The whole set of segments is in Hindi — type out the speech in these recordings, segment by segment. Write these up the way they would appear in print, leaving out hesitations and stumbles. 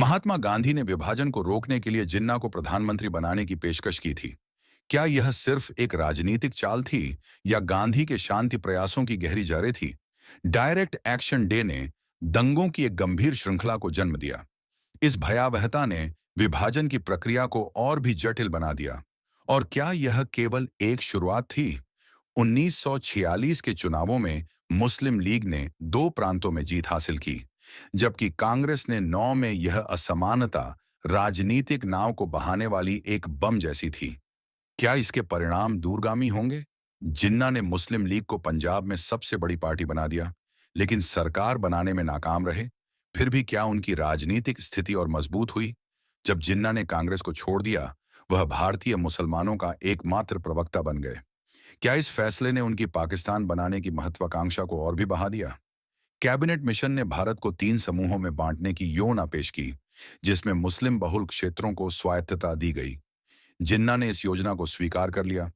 महात्मा गांधी ने विभाजन को रोकने के लिए जिन्ना को प्रधानमंत्री बनाने की पेशकश की थी। क्या यह सिर्फ एक राजनीतिक चाल थी या गांधी के शांति प्रयासों की गहरी जड़ें थी? डायरेक्ट एक्शन डे ने दंगों की एक गंभीर श्रृंखला को जन्म दिया। इस भयावहता ने विभाजन की प्रक्रिया को और भी जटिल बना दिया। और क्या यह केवल एक शुरुआत थी? 1946 के चुनावों में मुस्लिम लीग ने दो प्रांतों में जीत हासिल की, जबकि कांग्रेस ने 9 में। यह असमानता राजनीतिक नाव को बहाने वाली एक बम जैसी थी। क्या इसके परिणाम दूरगामी होंगे? जिन्ना ने मुस्लिम लीग को पंजाब में सबसे बड़ी पार्टी बना दिया, लेकिन सरकार बनाने में नाकाम रहे। फिर भी क्या उनकी राजनीतिक स्थिति और मजबूत हुई? जब जिन्ना ने कांग्रेस को छोड़ दिया, वह भारतीय मुसलमानों का एकमात्र प्रवक्ता बन गए। क्या इस फैसले ने उनकी पाकिस्तान बनाने की महत्वाकांक्षा को और भी बढ़ा दिया? कैबिनेट मिशन ने भारत को 3 समूहों में बांटने की योजना पेश की, जिसमें मुस्लिम बहुल क्षेत्रों को स्वायत्तता दी गई। जिन्ना ने इस योजना को स्वीकार कर लिया,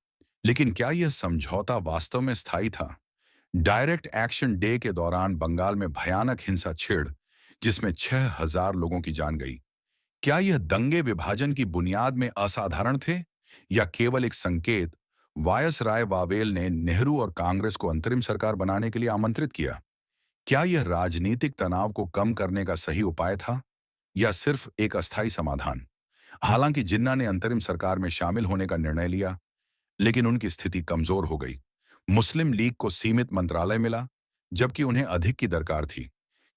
लेकिन क्या यह समझौता वास्तव में स्थायी था? डायरेक्ट एक्शन डे के दौरान बंगाल में भयानक हिंसा छिड़, जिसमें 6,000 लोगों की जान गई। क्या यह दंगे विभाजन की बुनियाद में असाधारण थे या केवल एक संकेत? वायसराय वावेल ने नेहरू और कांग्रेस को अंतरिम सरकार बनाने के लिए आमंत्रित किया। क्या यह राजनीतिक तनाव को कम करने का सही उपाय था या सिर्फ एक अस्थायी समाधान? हालांकि जिन्ना ने अंतरिम सरकार में शामिल होने का निर्णय लिया, लेकिन उनकी स्थिति कमजोर हो गई। मुस्लिम लीग को सीमित मंत्रालय मिला, जबकि उन्हें अधिक की दरकार थी।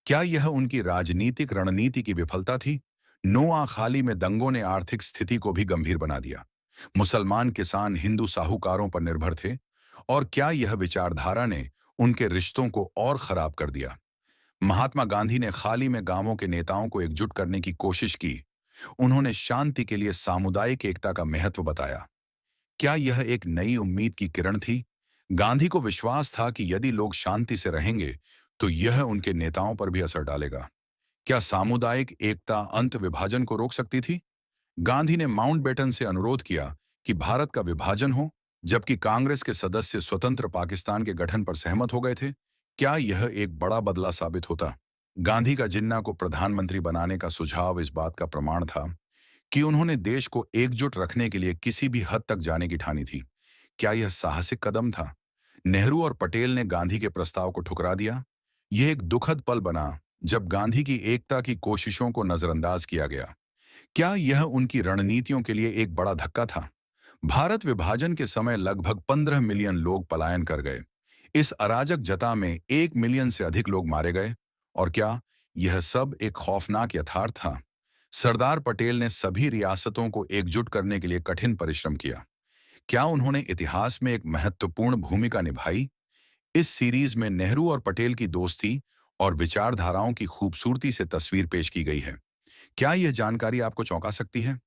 क्या यह उनकी राजनीतिक रणनीति की विफलता थी? नोआखाली में दंगों ने आर्थिक स्थिति को भी गंभीर बना दिया। मुसलमान किसान हिंदू साहूकारों पर निर्भर थे, और क्या यह विचारधारा ने उनके रिश्तों को और खराब कर दिया? महात्मा गांधी ने खाली में गांवों के नेताओं को एकजुट करने की कोशिश की। उन्होंने शांति के लिए सामुदायिक एकता का महत्व बताया। क्या यह एक नई उम्मीद की किरण थी? गांधी को विश्वास था कि यदि लोग शांति से रहेंगे, तो यह उनके नेताओं पर भी असर डालेगा। क्या सामुदायिक एकता अंत विभाजन को रोक सकती थी? गांधी ने माउंटबेटन से अनुरोध किया कि भारत का विभाजन हो, जबकि कांग्रेस के सदस्य स्वतंत्र पाकिस्तान के गठन पर सहमत हो गए थे। क्या यह एक बड़ा बदला साबित होता? गांधी का जिन्ना को प्रधानमंत्री बनाने का सुझाव इस बात का प्रमाण था कि उन्होंने देश को एकजुट रखने के लिए किसी भी हद तक जाने की ठानी थी। क्या यह साहसिक कदम था? नेहरू और पटेल ने गांधी के प्रस्ताव को ठुकरा दिया। यह एक दुखद पल बना जब गांधी की एकता की कोशिशों को नजरअंदाज किया गया। क्या यह उनकी रणनीतियों के लिए एक बड़ा धक्का था? भारत विभाजन के समय लगभग 15 मिलियन लोग पलायन कर गए। इस अराजक जता में 1 मिलियन से अधिक लोग मारे गए। और क्या यह सब एक खौफनाक यथार्थ था? सरदार पटेल ने सभी रियासतों को एकजुट करने के लिए कठिन परिश्रम किया। क्या उन्होंने इतिहास में एक महत्वपूर्ण भूमिका निभाई? इस सीरीज में नेहरू और पटेल की दोस्ती और विचारधाराओं की खूबसूरती से तस्वीर पेश की गई है। क्या यह जानकारी आपको चौंका सकती है?